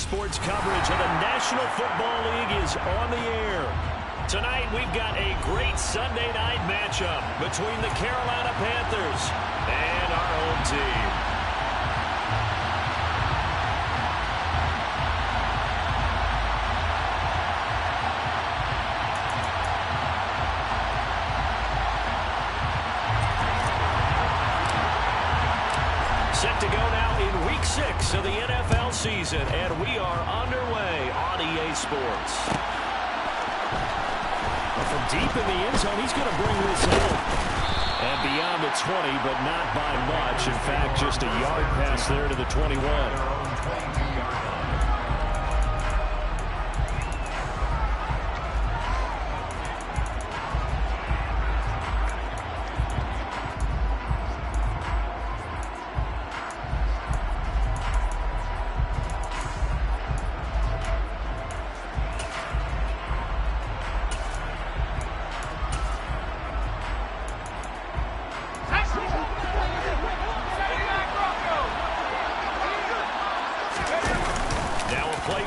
Sports coverage of the National Football League is on the air. Tonight, we've got a great Sunday night matchup between the Carolina Panthers and our home team. Set to go now in Week 6 of the NFL season, and we are underway on EA Sports. From deep in the end zone, he's going to bring this home. And beyond the 20, but not by much. In fact, just a yard pass there to the 21.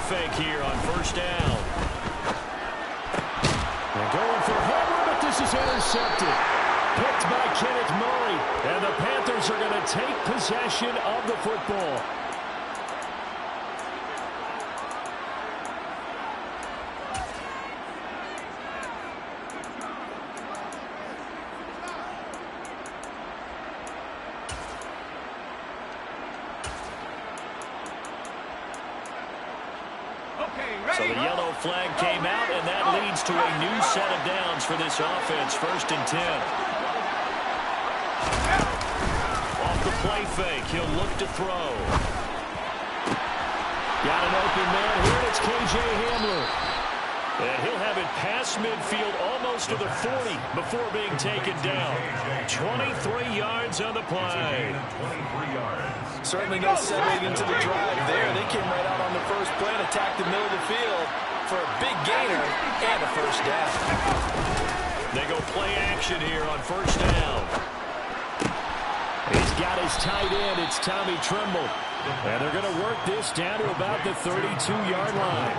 Fake here on first down. They're going for Homer, but this is intercepted. Picked by Kenneth Murray, and the Panthers are going to take possession of the football. So the yellow flag came out, and that leads to a new set of downs for this offense. 1st and 10. Off the play fake, he'll look to throw. Got an open man here, it's K.J. Hamler. And he'll have it past midfield almost to the 40 before being taken down. 23 yards on the play. Certainly no settling into the drive there. They came right out on the first play and attacked the middle of the field for a big gainer and a first down. They go play action here on first down. He's got his tight end. It's Tommy Tremble. And they're going to work this down to about the 32-yard line.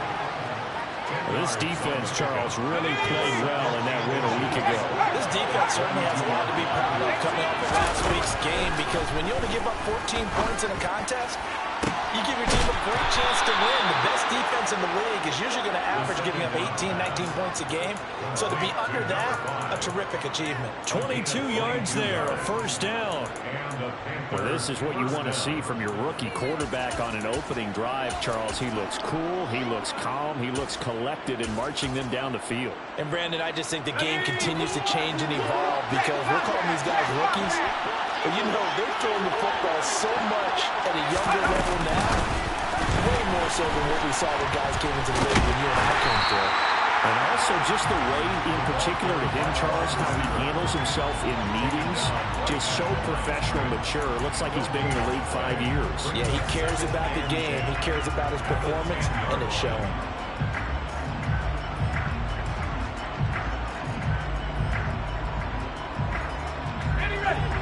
This defense, Charles, really played well in that win a week ago. This defense certainly has a lot to be proud of coming off of last week's game, because when you only give up 14 points in a contest, you give your team a great chance to win. The best defense in the league is usually going to average giving up 18, 19 points a game. So to be under that, a terrific achievement. 22 yards there, a first down. Well, this is what you want to see from your rookie quarterback on an opening drive, Charles. He looks cool, he looks calm, he looks collected in marching them down the field. And, Brandon, I just think the game continues to change and evolve, because we're calling these guys rookies. But, you know, they're throwing the football so much at a younger level now, way more so than what we saw when guys came into the league when you and I came through. And also just the way, in particular to him, Charles, how he handles himself in meetings, just so professional, mature. Looks like he's been in the league 5 years. Yeah, he cares about the game. He cares about his performance, and it's showing.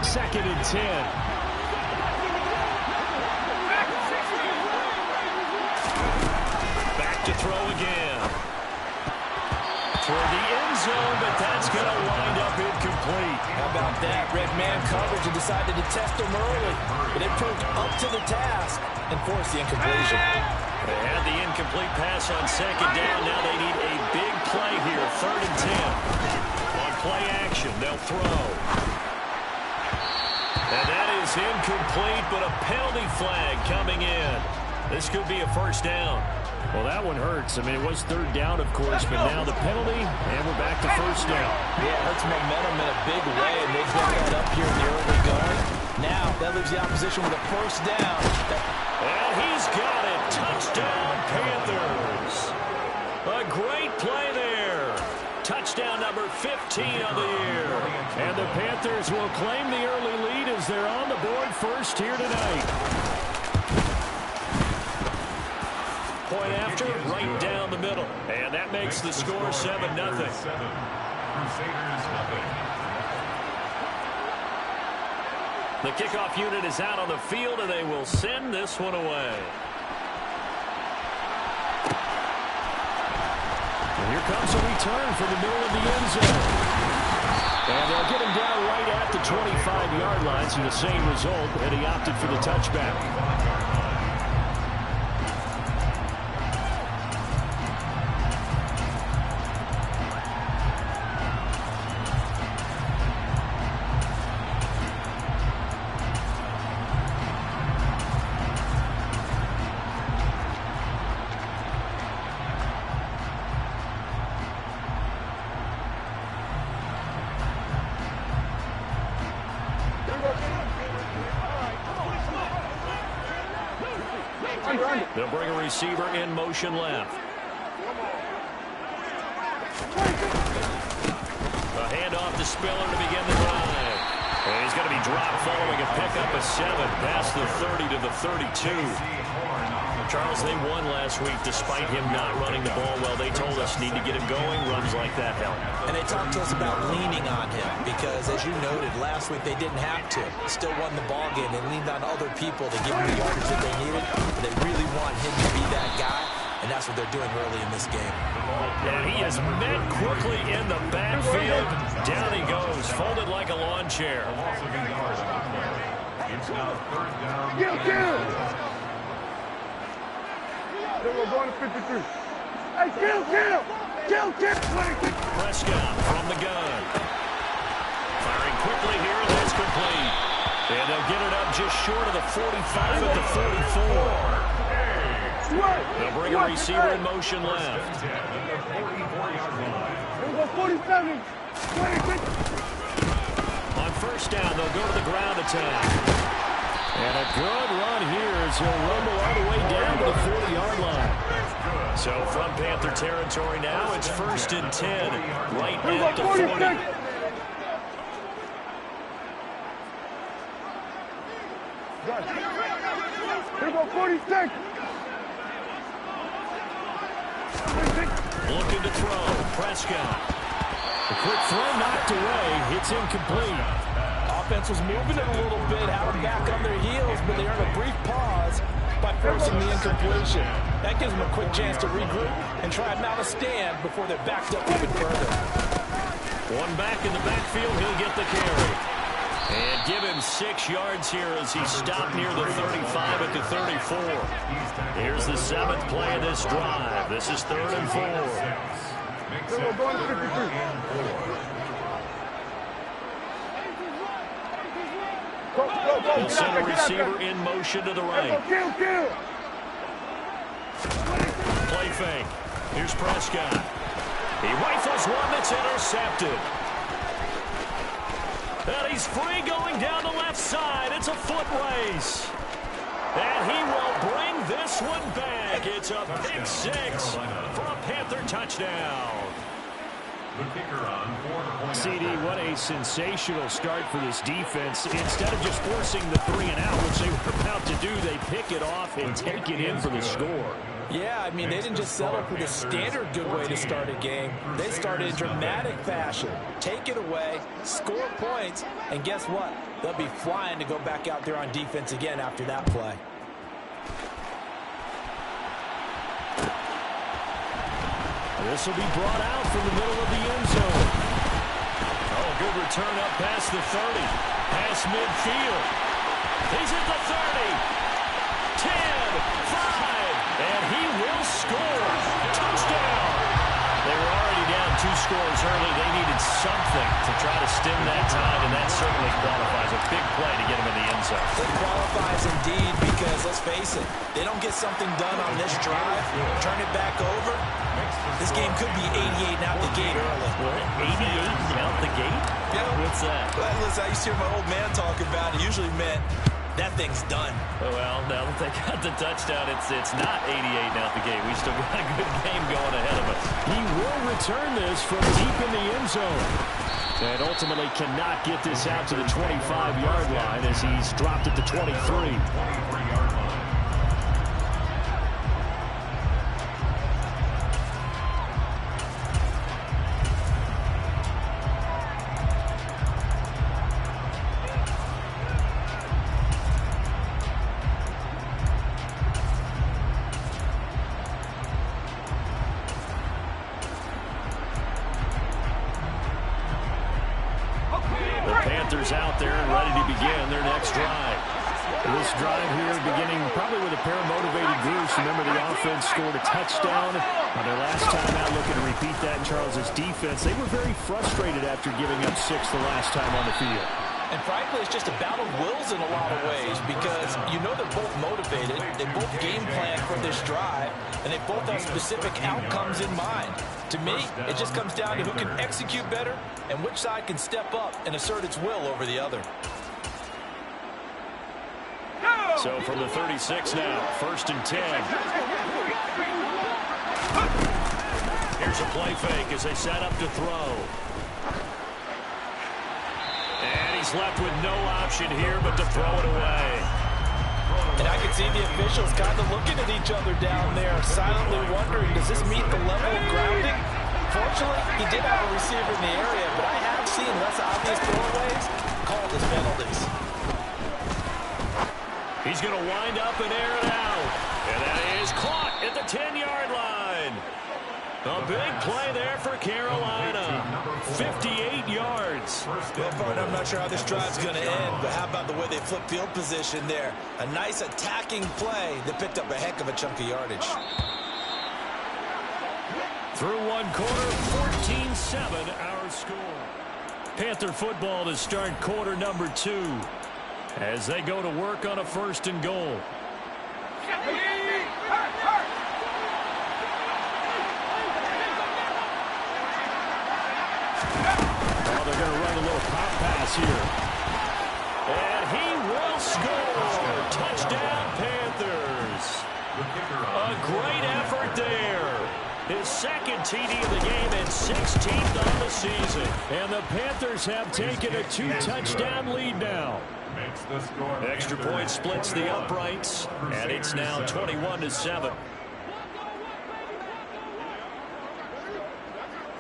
Second and 10. Back to throw again. Toward the end zone, but that's going to wind up incomplete. How about that? Red man coverage and decided to test him early. But it proved up to the task and forced the incompletion. They had the incomplete pass on second down. Now they need a big play here. 3rd and 10. On play action, they'll throw. And that is incomplete, but a penalty flag coming in. This could be a first down. Well, that one hurts. I mean, it was 3rd down, of course, but now the penalty, and we're back to first down. Yeah, it hurts momentum in a big way, and they built that up here in the early going. Now, that leaves the opposition with a first down. And he's got it. Touchdown, Panthers. A great play there. Touchdown number 15 of the year. And the Panthers will claim the early lead as they're on the board first here tonight. Point after, right down the middle. And that makes the score 7-0. The kickoff unit is out on the field, and they will send this one away. Here comes a return from the middle of the end zone. And they'll get him down right at the 25-yard line, so the same result, and he opted for the touchback. They'll bring a receiver in motion left. A handoff to Spiller to begin the drive. And he's going to be dropped following a pickup of 7 past the 30 to the 32. Charles, they won last week despite him not running the ball well. They told us need to get him going. Runs like that help. And they talked to us about leaning on him because, as you noted, last week they didn't have to. Still won the ball game. They leaned on other people to give him the yardage that they needed. But they really want him to be that guy, and that's what they're doing early in this game. And he is met quickly in the backfield. Down he goes, folded like a lawn chair. It's now third down. We're going to 53. Hey, kill! Prescott from the gun. Firing quickly here, and that's complete. And they'll get it up just short of the 45 at the 44. They'll bring a receiver in motion left. We'll go 47. On first down, they'll go to the ground attack. And a good run here as he'll rumble all the way down to the 40-yard line. So from Panther territory now, it's 1st and 10, right at the 40. Here we go, 46. Looking to throw, Prescott. The quick throw knocked away, it's incomplete. Offense was moving it a little bit, had them back on their heels, but they earned a brief pause by forcing the incompletion. That gives them a quick chance to regroup and try and mount a stand before they're backed up even further. One back in the backfield, he'll get the carry. And give him 6 yards here as he stopped near the 35 at the 34. Here's the 7th play of this drive. This is 3rd and 4. We're going to 53. He'll send a receiver in motion to the right. Kill! Play fake. Here's Prescott. He rifles one that's intercepted. And he's free going down the left side. It's a foot race. And he will bring this one back. It's a pick 6 for a Panther touchdown. CD, what a sensational start for this defense. Instead of just forcing the 3 and out, which they were about to do, they pick it off and take it in for the score. Yeah, I mean, they didn't just settle for the standard good way to start a game. They started in dramatic fashion. Take it away, score points, and guess what? They'll be flying to go back out there on defense again after that play. This will be brought out from the middle of the end zone. Oh, good return up past the 30. Past midfield. He's at the 30. 10, 5, and he will score. Touchdown. They were already down 2 scores early. They needed something to try to stem that tide, and that certainly qualifies. A big play to get him in the end zone. It qualifies indeed because, let's face it, they don't get something done on this drive, turn it back over, this game could be 88 out the gate early. What? 88 out the gate? Yeah. What's that? Well, listen, I used to hear my old man talk about it. Usually meant that thing's done. Well, now that they got the touchdown, it's not 88 out the gate. We still got a good game going ahead of us. He will return this from deep in the end zone. And ultimately cannot get this out to the 25-yard line as he's dropped at the 23. Panthers out there and ready to begin their next drive. This drive here beginning probably with a pair of motivated groups. Remember, the offense scored a touchdown on their last time out, looking to repeat that in Charles' defense. They were very frustrated after giving up 6 the last time on the field. And frankly, it's just a battle of wills in a lot of ways because you know they're both motivated, they both game plan for this drive, and they both have specific outcomes in mind. To me, it just comes down to who can execute better and which side can step up and assert its will over the other. So from the 36 now, 1st and 10. Here's a play fake as they set up to throw. And he's left with no option here but to throw it away. And I can see the officials kind of looking at each other down there, silently wondering, does this meet the level of grounding? Fortunately, he did have a receiver in the area, but I have seen less obvious throwaways called as penalties. He's going to wind up and air it out. And that is caught at the 10-yard line. A big play there for Carolina. 58 yards. Well, partner, I'm not sure how this drive's going to end, but how about the way they flip field position there? A nice attacking play that picked up a heck of a chunk of yardage. Through one quarter, 14-7 our score. Panther football to start quarter number 2 as they go to work on a 1st and goal. Oh, they're going to run a little pop pass here. And he will score. Touchdown, Panthers. A great effort there. His 2nd TD of the game and 16th on the season. And the Panthers have taken a 2-touchdown lead now. Extra point splits the uprights, and it's now 21-7.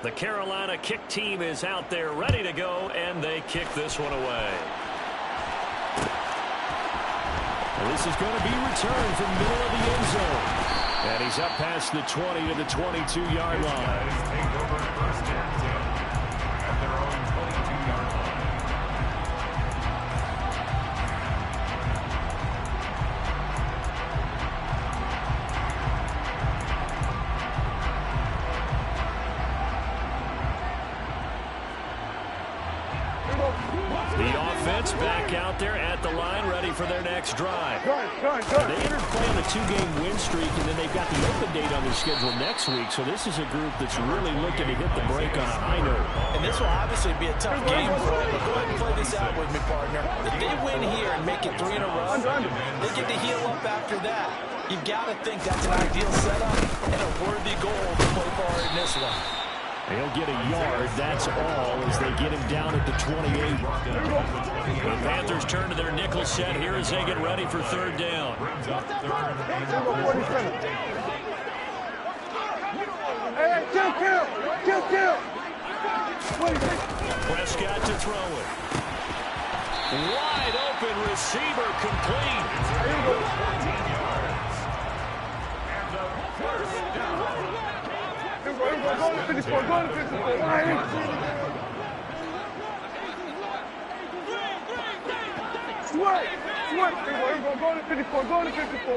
The Carolina kick team is out there ready to go, and they kick this one away. This is going to be returned from the middle of the end zone. And he's up past the 20 to the 22-yard line. Take over 1st and 10 at their own 22-yard line. The offense back out there at the line, ready for their next drive. They entered play on a 2-game win streak, and then they've got the open date on their schedule next week. So this is a group that's really looking to hit the break on a high note. And this will obviously be a tough game for them. But go ahead and play this out with me, partner. If they win here and make it 3 in a row, they get to heal up after that. You've got to think that's an ideal setup and a worthy goal to play for in this one. He'll get a yard, that's all, as they get him down at the 28. The Panthers turn to their nickel set here as they get ready for 3rd down. Prescott to throw it. Wide open receiver complete. Go to 54, go to 54. Sweat. Go to 54, go to 54.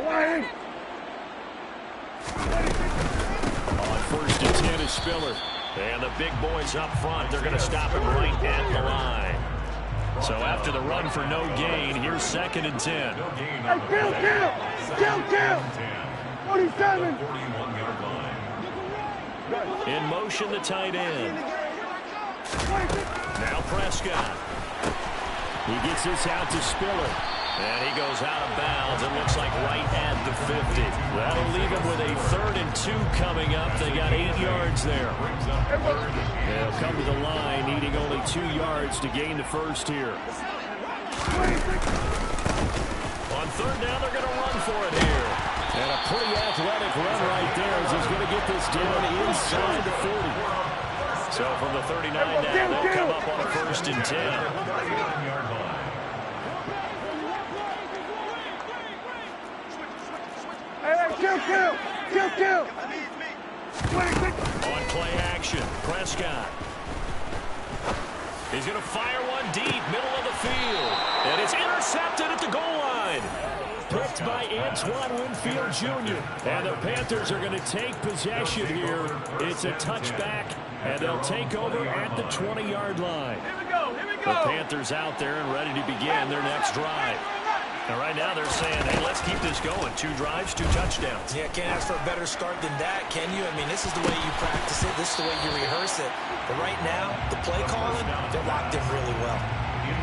On 1st and 10 is Spiller. And the big boys up front, they're going to stop him right at the line. So after the run for no gain, here's 2nd and 10. Kill. 47. In motion, the tight end. Now Prescott. He gets this out to Spiller. And he goes out of bounds. It looks like right at the 50. That'll leave him with a 3rd and 2 coming up. They got 8 yards there. They'll come to the line, needing only 2 yards to gain the 1st here. On 3rd down, they're going to run for it here. And a pretty athletic run right there as he's going to get this down inside the 40. So from the 39 now, they'll come up on a 1st and 10. Kill. On play action, Prescott. He's going to fire one deep, middle of the Antoine Winfield Jr. And the Panthers are going to take possession here. It's a touchback, and they'll take over at the 20-yard line. The Panthers out there and ready to begin their next drive. And right now they're saying, hey, let's keep this going. 2 drives, 2 touchdowns. Yeah, can't ask for a better start than that, can you? I mean, this is the way you practice it. This is the way you rehearse it. But right now, the play calling, they're locked in really well.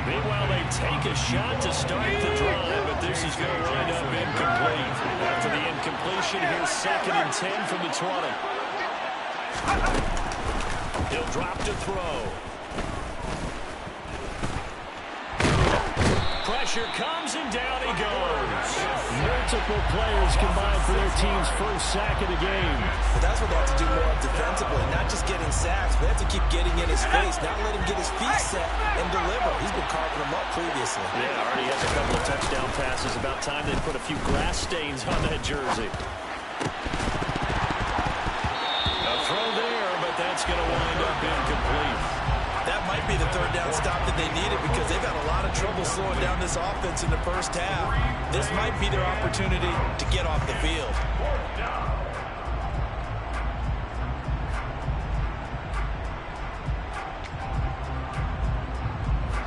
Meanwhile, they take a shot to start the drive, but this is going to wind up incomplete. After the incompletion, here's 2nd and 10 from the 20. He'll drop to throw. Pressure comes, and down he goes. Multiple players combined for their team's first sack of the game. But that's what they have to do more defensively, not just getting sacks, but they have to keep getting in his face, not let him get his feet set and deliver. He's been carving them up previously. Yeah, already has a couple of touchdown passes. About time they put a few grass stains on that jersey. A throw there, but that's going to wind up incomplete. That might be the 3rd down stop that they needed because they've had a lot of trouble slowing down this offense in the first half. This might be their opportunity to get off the field.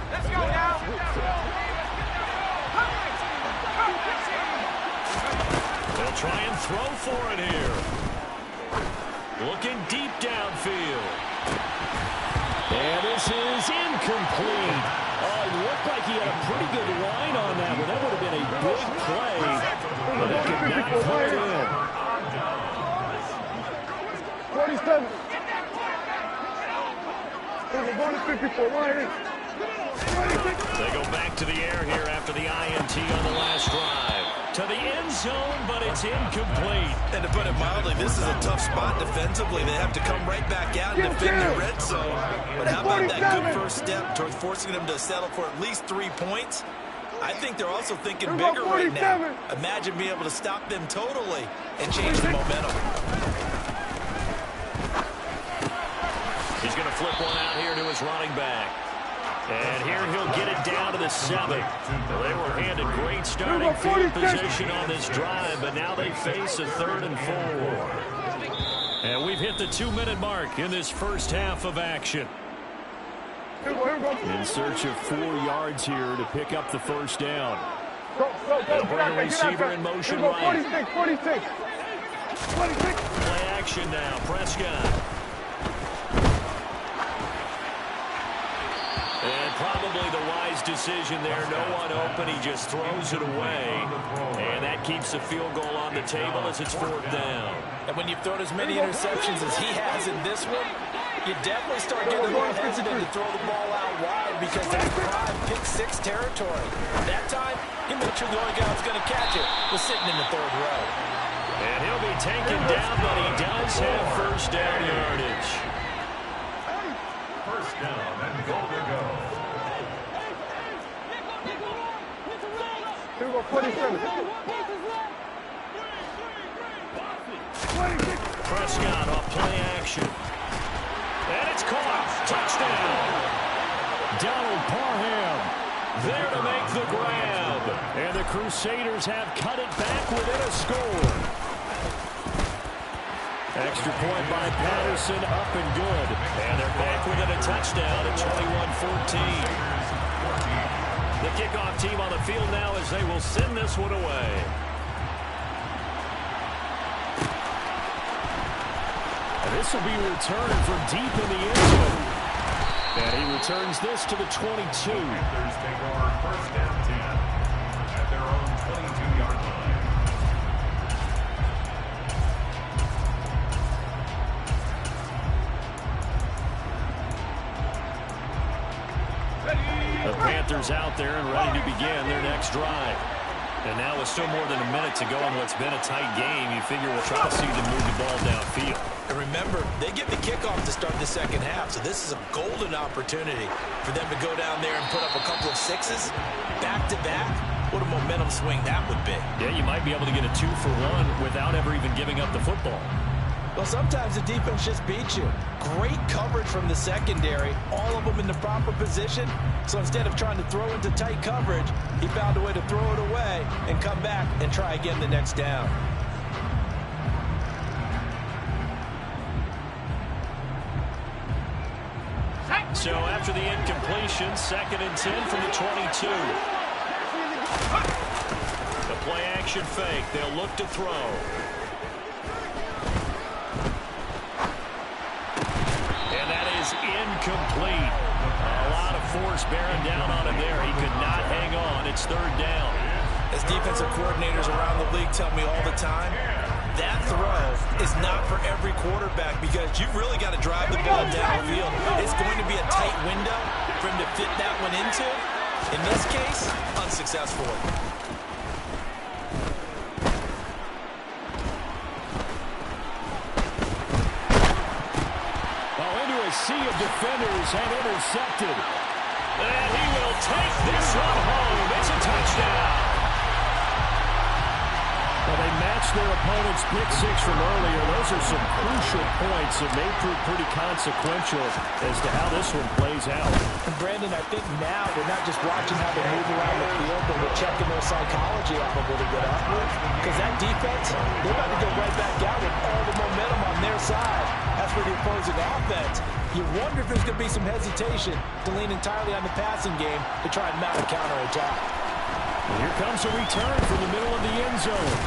Let's go now. They'll try and throw for it here. Looking deep downfield. And this is incomplete. Oh, it looked like he had a pretty good line on that, but that would have been a big play. But it could not put it in. 47. We're going to 54. They go back to the air here after the INT on the last drive. To the end zone, but it's incomplete. And to put it mildly, this is a tough spot defensively. They have to come right back out and defend the red zone. But how about that good first step towards forcing them to settle for at least 3 points? I think they're also thinking bigger right now. Imagine being able to stop them totally and change the momentum. He's going to flip one out here to his running back. And here he'll get it down to the 7. They were handed great starting field position on this drive, but now they face a 3rd and 4. And we've hit the 2-minute mark in this first half of action. In search of 4 yards here to pick up the first down. They'll bring a receiver in motion right. 46. Play action now, Prescott. And probably the wise decision there. No one open. He just throws it away. And that keeps the field goal on the table as it's 4th down. And when you've thrown as many interceptions as he has in this one, you definitely start getting more hesitant to throw the ball out wide because that's prime pick-6 territory. That time, he made sure the only guy that's going to catch it was sitting in the 3rd row. And he'll be taken down, but he does have first down yardage. First down and goal to go. Here we go, 47. Prescott off play action. And it's caught. Touchdown. Donald Parham there to make the grab. And the Crusaders have cut it back within a score. Extra point by Patterson, up and good. And they're back within a touchdown at 21-14. The kickoff team on the field now as they will send this one away. And this will be returned from deep in the end zone. And he returns this to the 22. Panthers take over first and 10 at their own 22-yard line. The Panthers out there and ready to begin their next drive. And now with still more than a minute to go in what's been a tight game, you figure we'll try to see them move the ball downfield. And remember, they get the kickoff to start the second half, so this is a golden opportunity for them to go down there and put up a couple of 6s back-to-back. What a momentum swing that would be. Yeah, you might be able to get a 2-for-1 without ever even giving up the football. Well, sometimes the defense just beats you. Great coverage from the secondary, all of them in the proper position. So instead of trying to throw into tight coverage, he found a way to throw it away and come back and try again the next down. So after the incompletion, 2nd and 10 from the 22. The play action fake. They'll look to throw. And that is incomplete. A lot of force bearing down on him there. He could not hang on. It's 3rd down. As defensive coordinators around the league tell me all the time, that throw is not for every quarterback because you've really got to drive the ball downfield. It's going to be a tight window for him to fit that one into. In this case, unsuccessfully. Well, into a sea of defenders and intercepted. And he will take this one home. It's a touchdown. Well, they matched their opponent's pick six from earlier. Those are some crucial points that may prove pretty consequential as to how this one plays out. And Brandon, I think now we're not just watching how they move around the field, but we're checking their psychology out a little bit upward. Because that defense, they're about to go right back out with all the momentum on their side. As for the opposing offense, you wonder if there's going to be some hesitation to lean entirely on the passing game to try and mount a counterattack. Here comes a return from the middle of the end zone.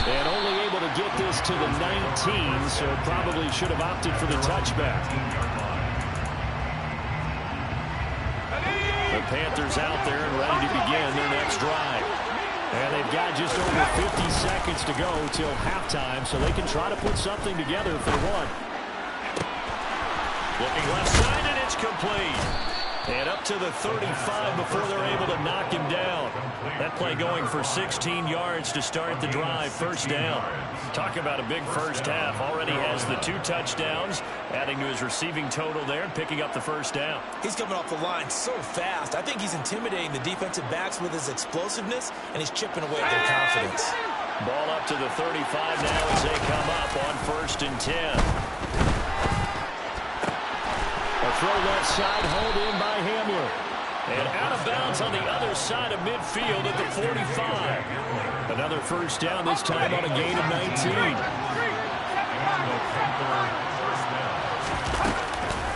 And only able to get this to the 19, so probably should have opted for the touchback. The Panthers out there and ready to begin their next drive. And they've got just over 50 seconds to go till halftime, so they can try to put something together if they want. Looking left side, and it's complete. And up to the 35 before they're able to knock him down. That play going for 16 yards to start the drive. 1st down. Talk about a big first half. Already has the 2 touchdowns, adding to his receiving total there and picking up the 1st down. He's coming off the line so fast. I think he's intimidating the defensive backs with his explosiveness, and he's chipping away at their confidence. Ball up to the 35 now as they come up on 1st and 10. A throw left side, hauled in by Hamler. And out of bounds on the other side of midfield at the 45. Another 1st down, this time on a gain of 19.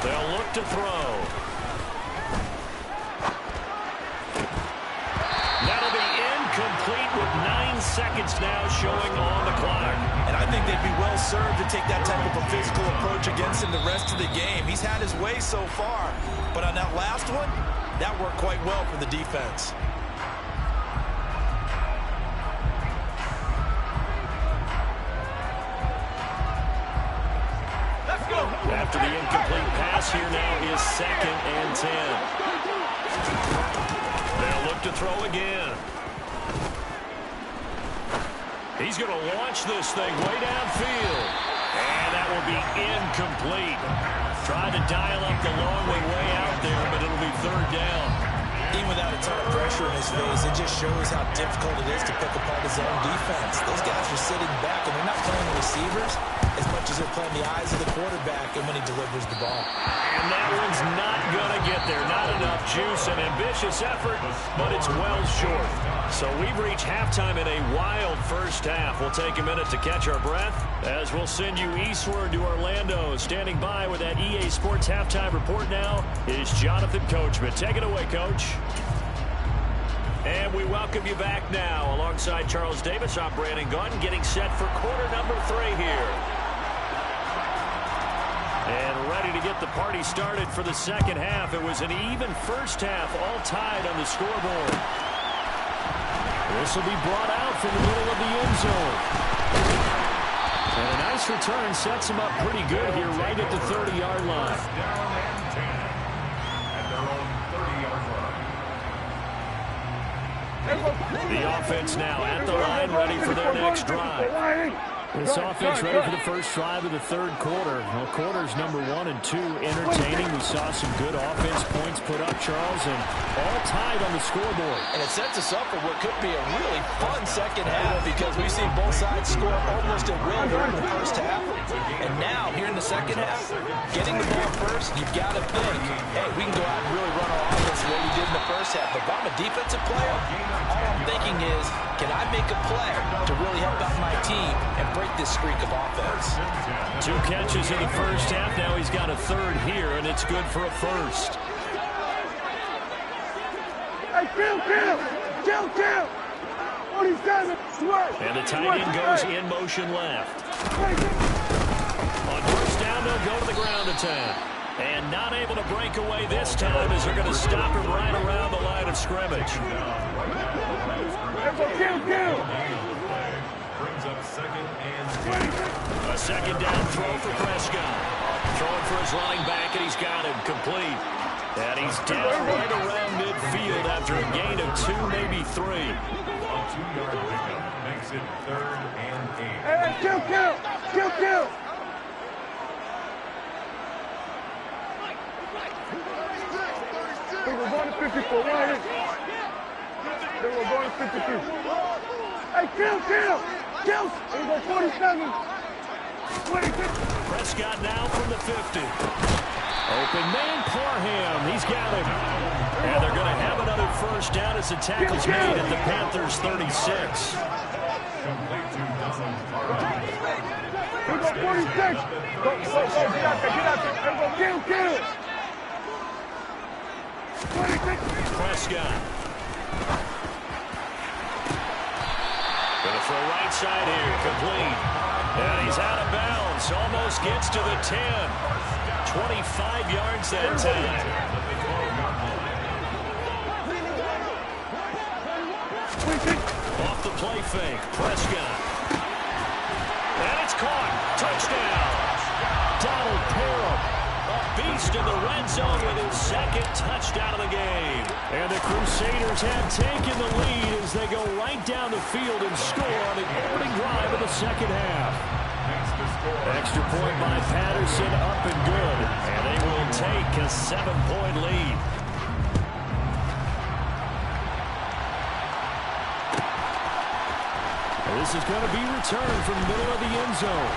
They'll look to throw. That'll be incomplete with 9 seconds now showing on the clock. And I think they'd be well served to take that type of a physical approach against him the rest of the game. He's had his way so far, but on that last one, that worked quite well for the defense. Let's go. After the incomplete pass, here now is 2nd and 10. They'll look to throw again. He's going to launch this thing way downfield. And that will be incomplete. Trying to dial up the long way out there, but it'll be 3rd down. Even without a ton of pressure in his face, it just shows how difficult it is to pick apart his own defense. Those guys are sitting back, and they're not playing the receivers as much as they're playing the eyes of the quarterback and when he delivers the ball. And that one's not going to get there. Not enough juice, an ambitious effort, but it's well short. So we've reached halftime in a wild first half. We'll take a minute to catch our breath as we'll send you eastward to Orlando. Standing by with that EA Sports halftime report now is Jonathan Coachman. Take it away, Coach. And we welcome you back now. Alongside Charles Davis, I'm Brandon Gunn, getting set for quarter number 3 here. And ready to get the party started for the second half. It was an even first half, all tied on the scoreboard. This will be brought out from the middle of the end zone. And a nice return sets him up pretty good here right at the 30-yard line. Down and 10 at their own 30-yard line. The offense now at the line, ready for their next drive. This offense ready for the first drive of the 3rd quarter. Well, quarters number 1 and 2 entertaining. We saw some good offense points put up, Charles, and all tied on the scoreboard. And it sets us up for what could be a really fun second half because we've seen both sides score almost at will during the first half. And now, here in the second half, getting the ball first, you've got to think, hey, we can go out and really run our offense the way we did in the first half. But if I'm a defensive player, all I'm thinking is, can I make a play to really help out my team and break this streak of offense? 2 catches in the first half. Now he's got a third here, and it's good for a first. Hey, kill! 47, sweat! And the tight end goes in motion left. On first down, they'll go to the ground attack. And not able to break away this time as they're going to stop him right around the line of scrimmage. Kill! Brings up 2nd and 10. A second down throw for Prescott. Throwing for his running back, and he's got him complete. And he's down right around midfield after a gain of 2, maybe 3. A 2-yard pickup makes it 3rd and 8. Hey, kill! They were going to 54, right here. They were going to 52. Hey, kill! They go 47. 26. Prescott now from the 50. Open man, Parham. He's got him. And they're going to have another first down as the tackle's made at the Panthers' 36. Complete to Donald Parham. They go 46. Go, get out there. They go kill. 26. Prescott. Going to throw right side here, complete. And he's out of bounds, almost gets to the 10. 25 yards that time. Off the play fake, Prescott. And it's caught. Touchdown. Donald Parham, a beast in the red zone with his 2nd touchdown of the game. And the Crusaders have taken the lead as they go right down the field and score on the opening drive of the second half. Extra point by Patterson, up and good. And they will take a 7-point lead. This is going to be returned from the middle of the end zone.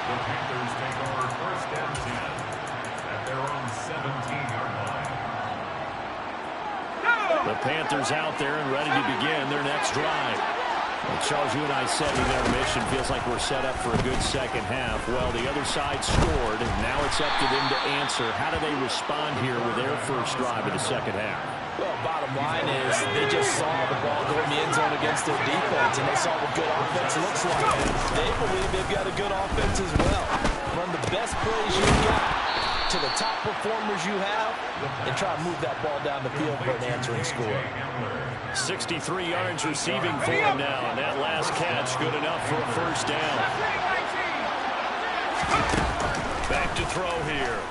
The Panthers take over 1st and 10 at their own 17-yard line. The Panthers out there and ready to begin their next drive. Well, Charles, you and I said in intermission, feels like we're set up for a good second half. Well, the other side scored, and now it's up to them to answer. How do they respond here with their first drive of the second half? Well, bottom line is they just saw the ball go in the end zone against their defense, and they saw what good offense looks like. They believe they've got a good offense as well. Run the best plays you've got to the top performers you have, and try to move that ball down the field for an answering score. 63 yards receiving for him now, and that last catch good enough for a first down. Back to throw here.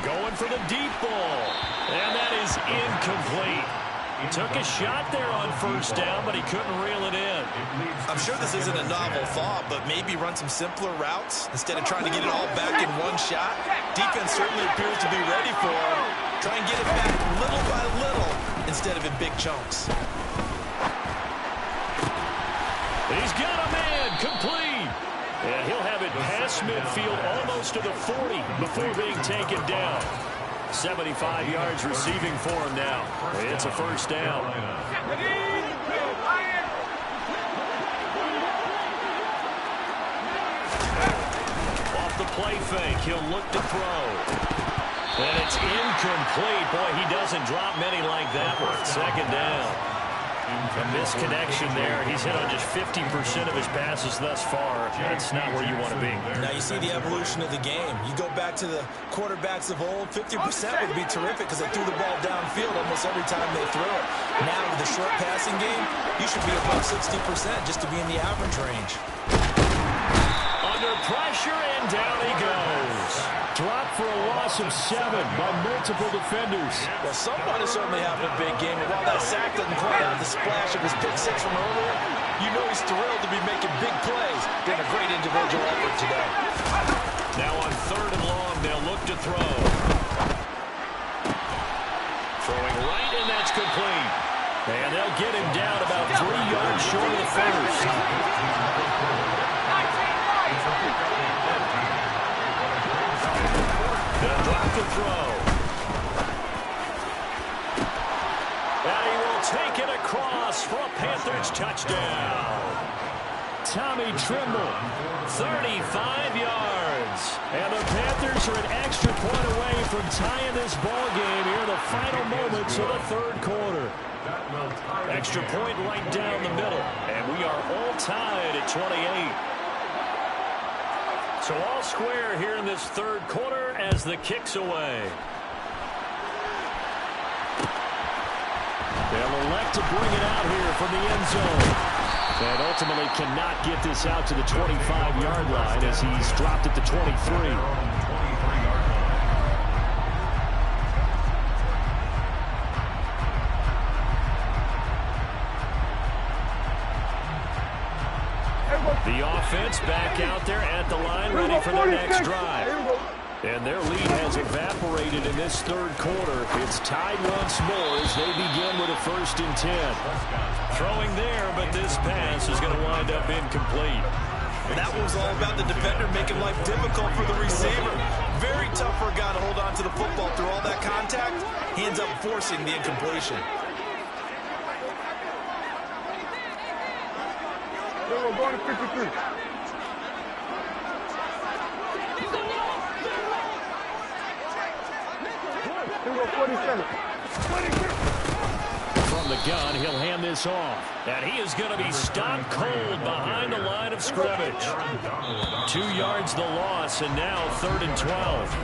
Going for the deep ball, and that is incomplete. He took a shot there on first down, but he couldn't reel it in. I'm sure this isn't a novel thought, but maybe run some simpler routes instead of trying to get it all back in one shot. Defense certainly appears to be ready for him. Try and get it back little by little instead of in big chunks. He's got a man, complete. And he'll have it past midfield almost to the 40 before being taken down. 75 yards receiving for him now. It's a first down. Off the play fake, he'll look to throw. And it's incomplete. Boy, he doesn't drop many like that one. Second down. A misconnection there. He's hit on just 50% of his passes thus far. That's not where you want to be. Now you see the evolution of the game. You go back to the quarterbacks of old, 50% would be terrific because they threw the ball downfield almost every time they threw it. Now with the short passing game, you should be above 60% just to be in the average range. Under pressure, and down he goes. Dropped for a loss of 7 by multiple defenders. Well, someone is certainly having a big game, and while that sack doesn't quite have the splash of his pick six from earlier, you know he's thrilled to be making big plays. Doing a great individual effort today. Now on 3rd and long, they'll look to throw. Throwing right, and that's complete. And they'll get him down about 3 yards short of the first. They'll drop the throw. And he will take it across for a Panthers touchdown. Tommy Trimble, 35 yards. And the Panthers are an extra point away from tying this ball game here in the final moments of the third quarter. Extra point right down the middle. And we are all tied at 28. So all square here in this third quarter as the kick's away. They'll elect to bring it out here from the end zone. And ultimately cannot get this out to the 25-yard line as he's dropped at the 23. The offense back out there at the line, ready for their next drive. And their lead has evaporated in this third quarter. It's tied once more as they begin with a 1st and 10. Throwing there, but this pass is going to wind up incomplete. And that was all about the defender making life difficult for the receiver. Very tough for a guy to hold on to the football through all that contact. He ends up forcing the incompletion. We're going to 53. From the gun, he'll hand this off. And he is going to be stopped cold behind the line of scrimmage. 2 yards the loss, and now 3rd and 12.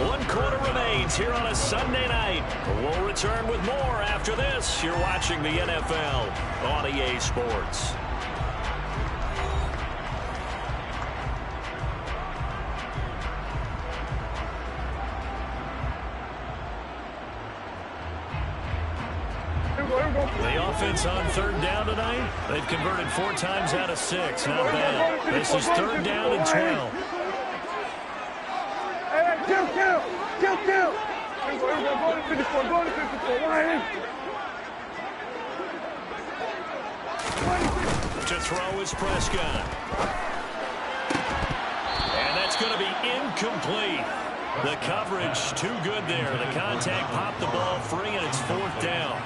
1 quarter remains here on a Sunday night. We'll return with more after this. You're watching the NFL on EA Sports. The offense on 3rd down tonight. They've converted 4 times out of 6. Not bad. This is 3rd down and 12. Hey, kill. Go to 54, go to 54. To throw is Prescott. And that's going to be incomplete. The coverage too good there. The contact popped the ball free, and it's 4th down.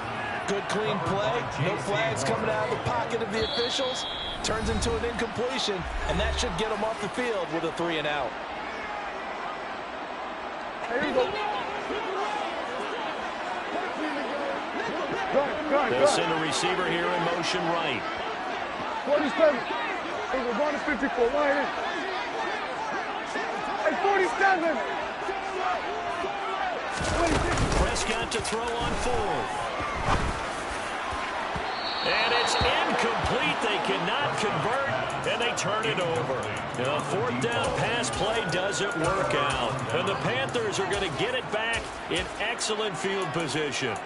Good, clean play. No flags coming out of the pocket of the officials. Turns into an incompletion, and that should get them off the field with a 3 and out. Here you go. They'll send a receiver here in motion right. 47. We're going to 54. Right in. Hey, 47. Prescott to throw on 4th. And it's incomplete. They cannot convert, and they turn it over. The 4th down pass play doesn't work out. And the Panthers are going to get it back in excellent field position.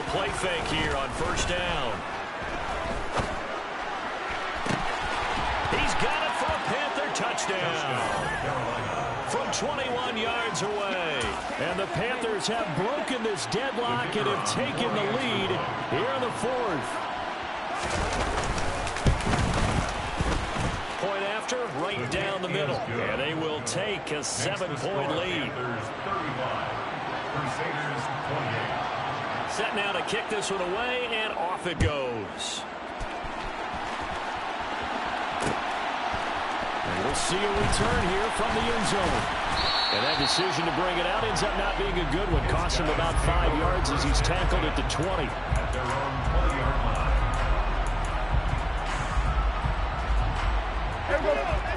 Play fake here on 1st down. He's got it for a Panther touchdown. From 21 yards away. And the Panthers have broken this deadlock and have taken the lead here in the 4th. Point after, right down the middle. And they will take a 7-point lead. Set now to kick this one away, and off it goes. And we'll see a return here from the end zone. And that decision to bring it out ends up not being a good one. Costs him about 5 yards as he's tackled at the 20.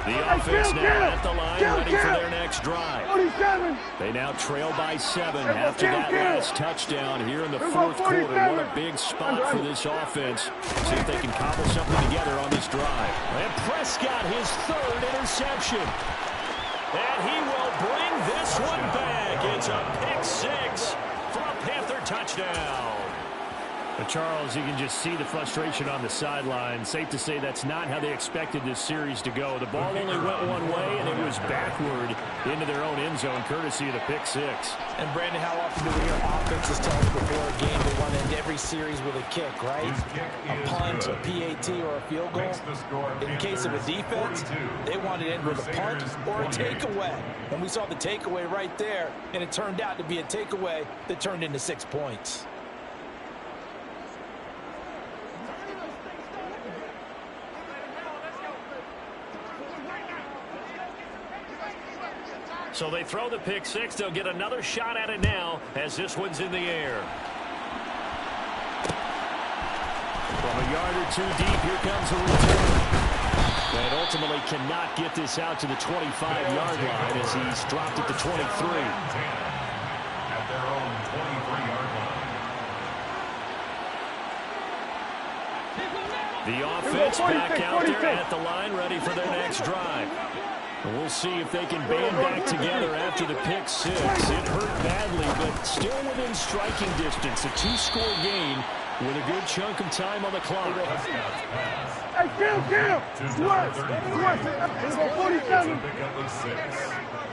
The offense now at the line, ready for their next drive. They now trail by 7 after that last touchdown here in the 4th quarter. What a big spot for this offense. See if they can cobble something together on this drive. And Prescott, his third interception. And he will bring this one back. It's a pick six for a Panther touchdown. But Charles, you can just see the frustration on the sideline. Safe to say that's not how they expected this series to go. The ball only went one way, and it was backward into their own end zone, courtesy of the pick six. And, Brandon, how often do we hear offenses tell us before a game they want to end every series with a kick, right? A punt, a PAT, or a field goal. In case of a defense, they want to end with a punt or a takeaway. And we saw the takeaway right there, and it turned out to be a takeaway that turned into 6 points. So they throw the pick six. They'll get another shot at it now as this one's in the air. From a yard or two deep, here comes a return. And ultimately cannot get this out to the 25-yard line as he's dropped at the 23. At their own 23-yard line. The offense back out there at the line, ready for their next drive. We'll see if they can band back together after the pick six. It hurt badly, but still within striking distance. A two-score game with a good chunk of time on the clock. Hey, Cam! What? He's on 47.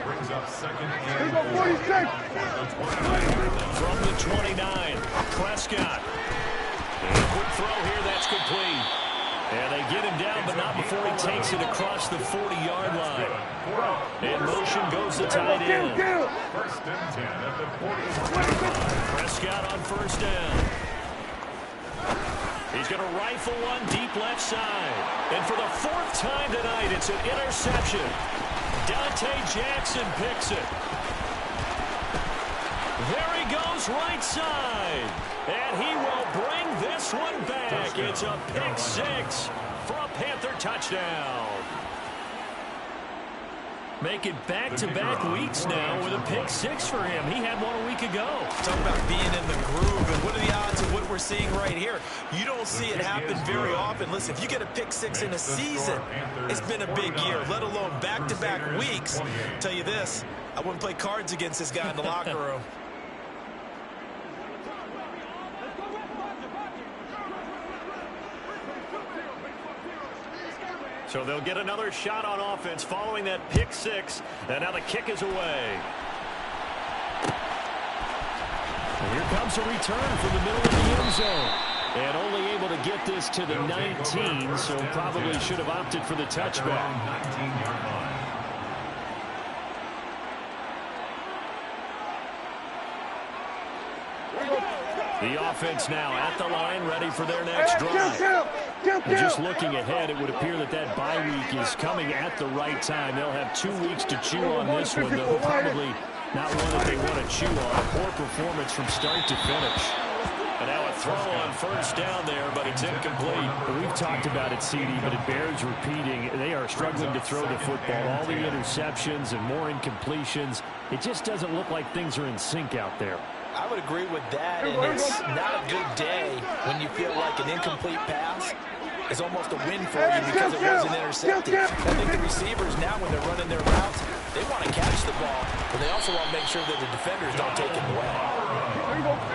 Brings up second He's on 46. From the 29, Prescott. And a quick throw here, that's complete. And they get him down, but not before he takes it across the 40-yard line. And motion goes to tight end. First and 10 at the 40. Prescott on first down. He's going to rifle one deep left side. And for the fourth time tonight, it's an interception. Dante Jackson picks it. There he goes right side. And he will bring this one back. It's a pick six for a Panther touchdown. Make it back-to-back weeks now with a pick six for him. He had one a week ago. Talk about being in the groove, and what are the odds of what we're seeing right here? You don't see it happen very often. Listen, if you get a pick six in a season, it's been a big year, let alone back-to-back weeks. Tell you this, I wouldn't play cards against this guy in the locker room. So they'll get another shot on offense following that pick six. And now the kick is away. And here comes a return from the middle of the end zone. And only able to get this to the 19, so probably should have opted for the touchback. 19-yard line. The offense now at the line, ready for their next drive. And just looking ahead, it would appear that that bye week is coming at the right time. They'll have 2 weeks to chew on this one, though probably not one that they want to chew on. Poor performance from start to finish. And now a throw on first down there, but it's incomplete. We've talked about it, CD, but it bears repeating. They are struggling to throw the football. All the interceptions and more incompletions. It just doesn't look like things are in sync out there. I would agree with that, and it's not a good day when you feel like an incomplete pass is almost a win for you because it wasn't intercepted. I think the receivers now, when they're running their routes, they want to catch the ball, but they also want to make sure that the defenders don't take it away.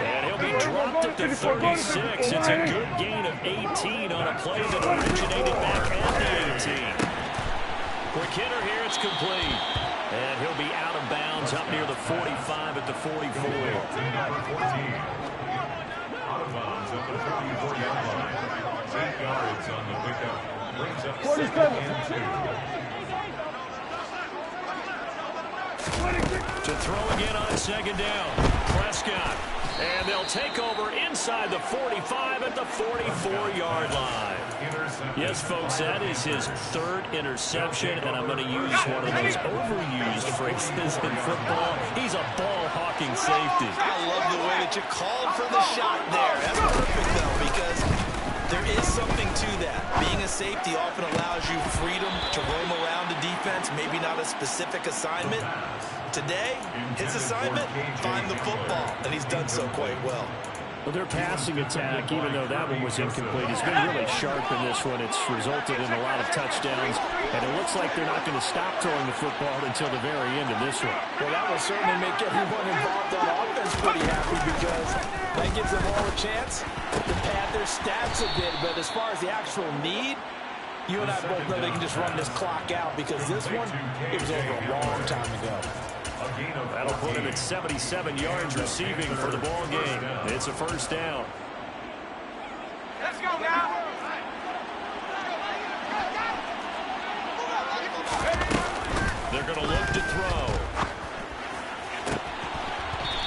And he'll be dropped at the 36. It's a good gain of 18 on a play that originated back at the 18. Quick hitter here, it's complete. And he'll be out of bounds up near the 45 at the 44. Out of bounds at the 44-yard line. 8 yards on the pickup. Brings up 47. To throw again on second down. Prescott. And they'll take over inside the 45 at the 44-yard line. Yes, folks, that is his third interception, and I'm going to use one of those overused phrases in football. He's a ball-hawking safety. I love the way that you called for the shot there. That's perfect, though, because there is something to that. Being a safety often allows you freedom to roam around the defense, maybe not a specific assignment. Today, his assignment, find the football, and he's done so quite well. Well, their passing attack, even though that one was incomplete, has been really sharp in this one. It's resulted in a lot of touchdowns, and it looks like they're not going to stop throwing the football until the very end of this one. Well, that will certainly make everyone involved on offense pretty happy because that gives them all a chance to pad their stats a bit. But as far as the actual need, you and I both know they can just run this clock out because this one, it was over a long time ago. That'll put him at 77 yards receiving for the ball game. It's a first down. Let's go now. They're going to look to throw.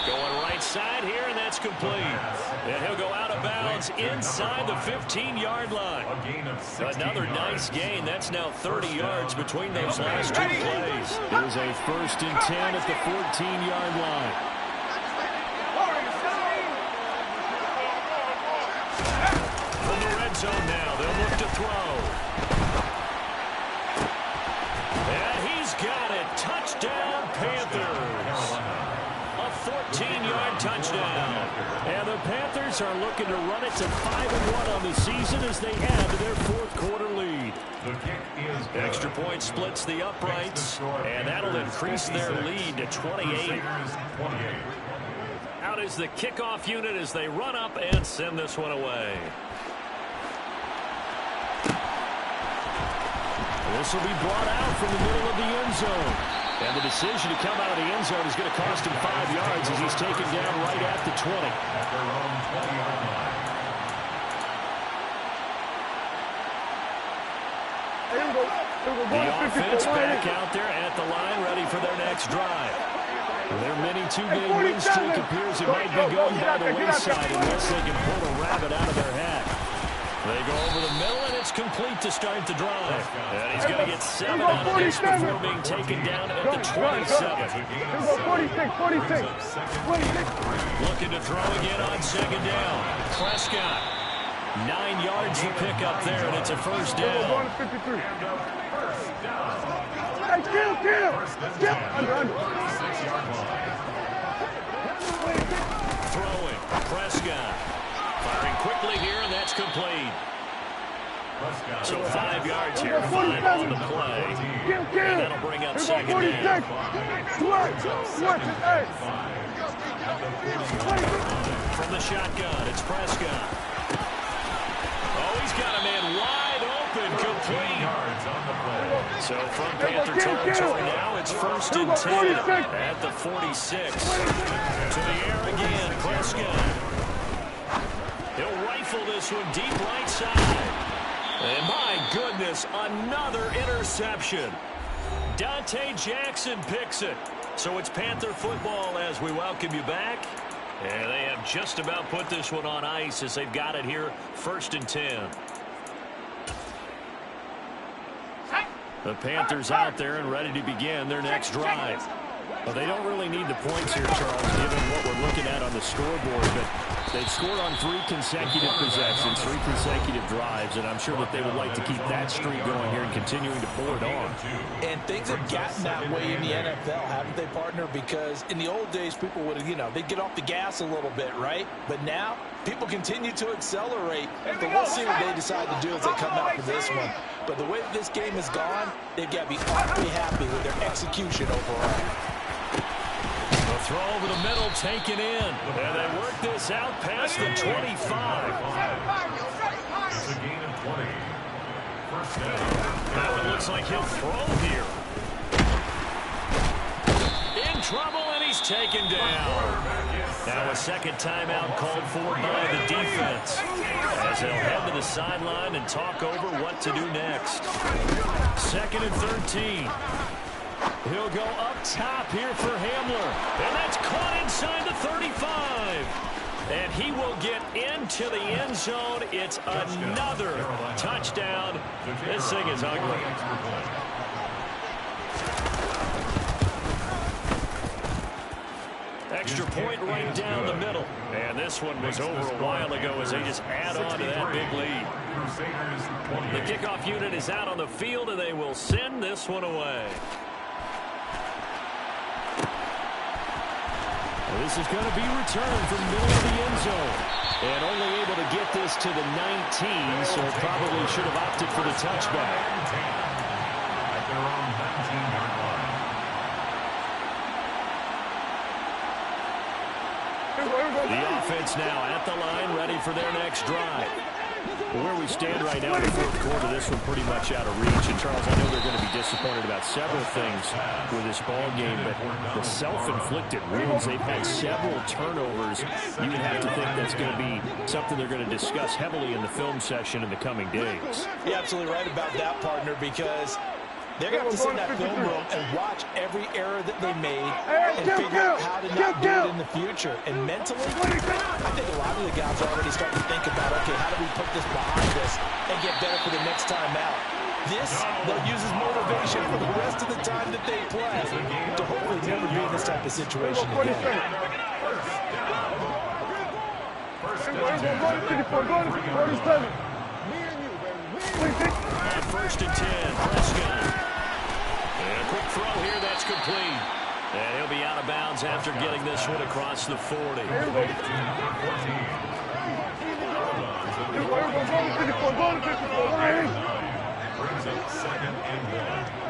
Going right side here, and that's complete. And he'll go out of bounds inside the 15-yard line. Another nice gain. That's now 30 yards between those last two plays. Here's a 1st and 10 at the 14-yard line. From the red zone now, they'll look to throw. And he's got it. Touchdown, Panthers. A 14-yard touchdown. And the Panthers are looking to run it to 5-1 on the season as they add to their 4th quarter lead. Extra point splits the uprights, and that'll increase their lead to 28. Out is the kickoff unit as they run up and send this one away. This will be brought out from the middle of the end zone. And the decision to come out of the end zone is going to cost him 5 yards as he's taken down right at the 20. At their own 20-yard line. The offense back out there at the line, ready for their next drive. Their mini two-game win streak appears it might be going by the wayside unless they can pull a rabbit out of their hat. They go over the middle, and it's complete to start the drive. And he's going to get 7 out of this before being taken down at the 27. 46. Looking to throw again on 2nd down. Prescott, 9 yards to pick up there, and it's a first down. Hey, kill. Throwing, Prescott. Firing quickly here, and that's complete. So 5 yards here, 5 on the play. And that'll bring up 2nd down. From the shotgun, it's Prescott. Oh, he's got a man wide open, complete. So from Panther territory now, it's 1st and 10 at the 46. To the air again, Prescott. He'll rifle this one deep right side. And my goodness, another interception. Dante Jackson picks it. So it's Panther football as we welcome you back. And they have just about put this one on ice as they've got it here, 1st and 10. The Panthers out there and ready to begin their next drive. Well, they don't really need the points here, Charles, given what we're looking at on the scoreboard. But they've scored on 3 consecutive possessions, 3 consecutive drives, and I'm sure that they would like to keep that streak going here and continuing to pull it on. And things have gotten that way in the NFL, haven't they, partner? Because in the old days, people would, they'd get off the gas a little bit, right? But now, people continue to accelerate. But we'll see what they decide to do as they come out for this one. But the way that this game has gone, they've got to be awfully happy with their execution overall. The throw over the middle, taken in. And they work this out past the 25. It's a gain of 20. First down. Now it looks like he'll throw here. In trouble, and he's taken down. Now a second timeout called for by the defense, as they'll head to the sideline and talk over what to do next. 2nd and 13. He'll go up top here for Hamler. And that's caught inside the 35. And he will get into the end zone. It's another touchdown. This thing is ugly. Extra point right down the middle. And this one was over a while ago as they just add on to that big lead. The kickoff unit is out on the field, and they will send this one away. This is going to be returned from middle of the end zone. And only able to get this to the 19, so probably should have opted for the touchback. At their own 19-yard line. The offense now at the line, ready for their next drive. Where we stand right now in the fourth quarter, this one pretty much out of reach. And, Charles, I know they're going to be disappointed about several things with this ball game, but the self-inflicted wounds, they've had several turnovers. You would have to think that's going to be something they're going to discuss heavily in the film session in the coming days. You're absolutely right about that, partner, because they're going to have to sit in that film room and watch every error that they made and figure out how to not do it in the future. And mentally, I think a lot of the guys are already starting to think about, okay, how do we put this behind us and get better for the next time out? This, they'll use as motivation for the rest of the time that they play to hopefully never be in this type of situation again. First and 10, Prescott. And a quick throw here, that's complete. And he'll be out of bounds after getting this one across the 40. Brings up 2nd and 1.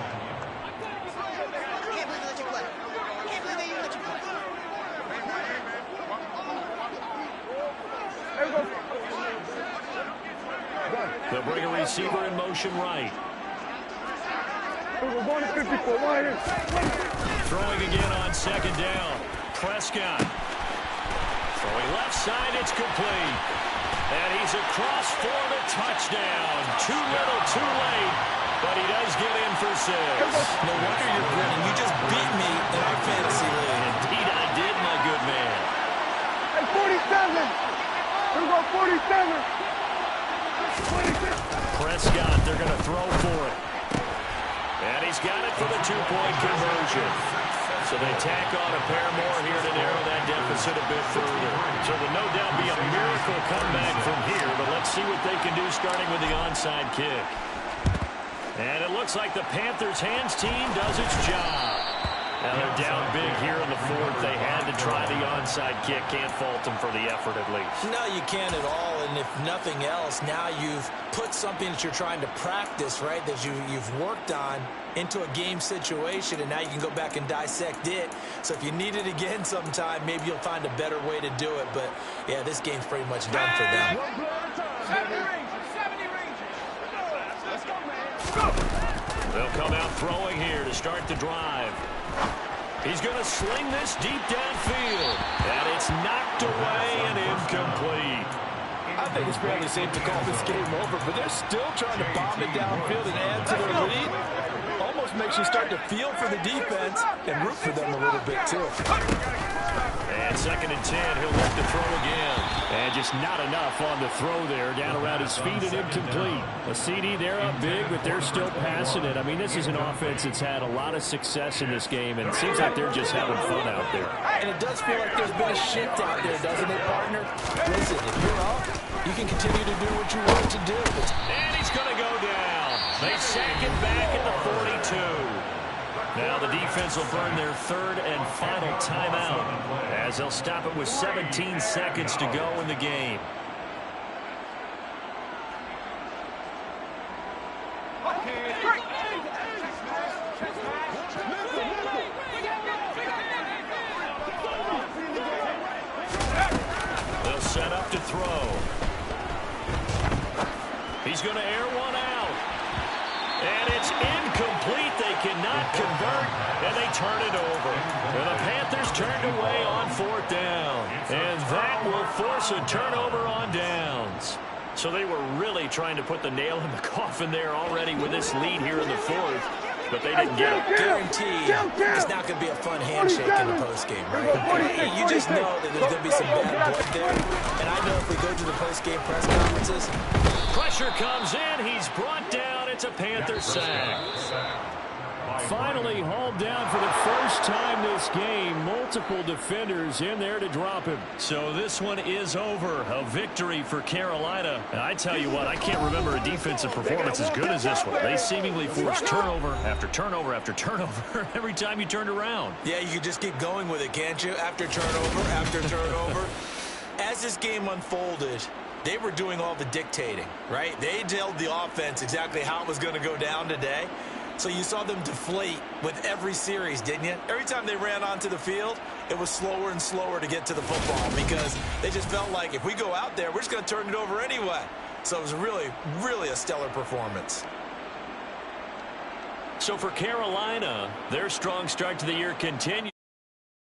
They'll bring a receiver in motion right. Throwing again on 2nd down. Prescott. Throwing left side, it's complete. And he's across for the touchdown. Too little, too late. But he does get in for 6. No wonder you're grinning. You just beat me in our fantasy league. Indeed I did, my good man. Hey, 47. Here we go, 47. Prescott, they're going to throw for it. And he's got it for the 2-point conversion. So they tack on a pair more here to narrow that deficit a bit further. So there'll no doubt be a miracle comeback from here, but let's see what they can do starting with the onside kick. And it looks like the Panthers' hands team does its job. Now they're down big here in the fourth. They had to try the onside kick. Can't fault them for the effort at least. No, you can't at all. And if nothing else, now you've put something that you're trying to practice, right, that you've worked on into a game situation, and now you can go back and dissect it. So if you need it again sometime, maybe you'll find a better way to do it. But, yeah, this game's pretty much done for them. 70 Rangers. Let's go, man. They'll come out throwing here to start the drive. He's going to sling this deep downfield. And it's knocked away and incomplete. I think it's fairly safe to call this game over, but they're still trying to bomb it downfield and add to their lead. Almost makes you start to feel for the defense and root for them a little bit, too. And 2nd and 10, he'll look to throw again. And just not enough on the throw there. Down around his feet and incomplete. A CD, they're up big, but they're still passing it. I mean, this is an offense that's had a lot of success in this game, and it seems like they're just having fun out there. And it does feel like there's been a shift out there, doesn't it, partner? Listen, if you're up, you can continue to do what you want to do. And he's going to go down. They sack it back at the 42. Now the defense will burn their 3rd and final timeout as they'll stop it with 17 seconds to go in the game. They'll set up to throw. He's going to air one out. And it's incomplete. They cannot convert, and they turn it over. And the Panthers turned away on 4th down. And that will force a turnover on downs. So they were really trying to put the nail in the coffin there already with this lead here in the 4th. But they didn't get it. Guaranteed it's not going to be a fun handshake in the postgame, right? You just know that there's going to be some bad blood there. And I know if we go to the postgame press conferences, pressure comes in. He's brought down. It's a Panther sack. finally hauled down for the first time this game. Multiple defenders in there to drop him. So this one is over. A victory for Carolina. And I tell you what, I can't remember a defensive performance as good as this one. They seemingly forced turnover after turnover after turnover every time you turned around. Yeah, you can just keep going with it, can't you? After turnover. As this game unfolded, they were doing all the dictating, right? They told the offense exactly how it was going to go down today. So you saw them deflate with every series, didn't you? Every time they ran onto the field, it was slower and slower to get to the football because they just felt like if we go out there, we're just going to turn it over anyway. So it was really, really a stellar performance. So for Carolina, their strong start to the year continues.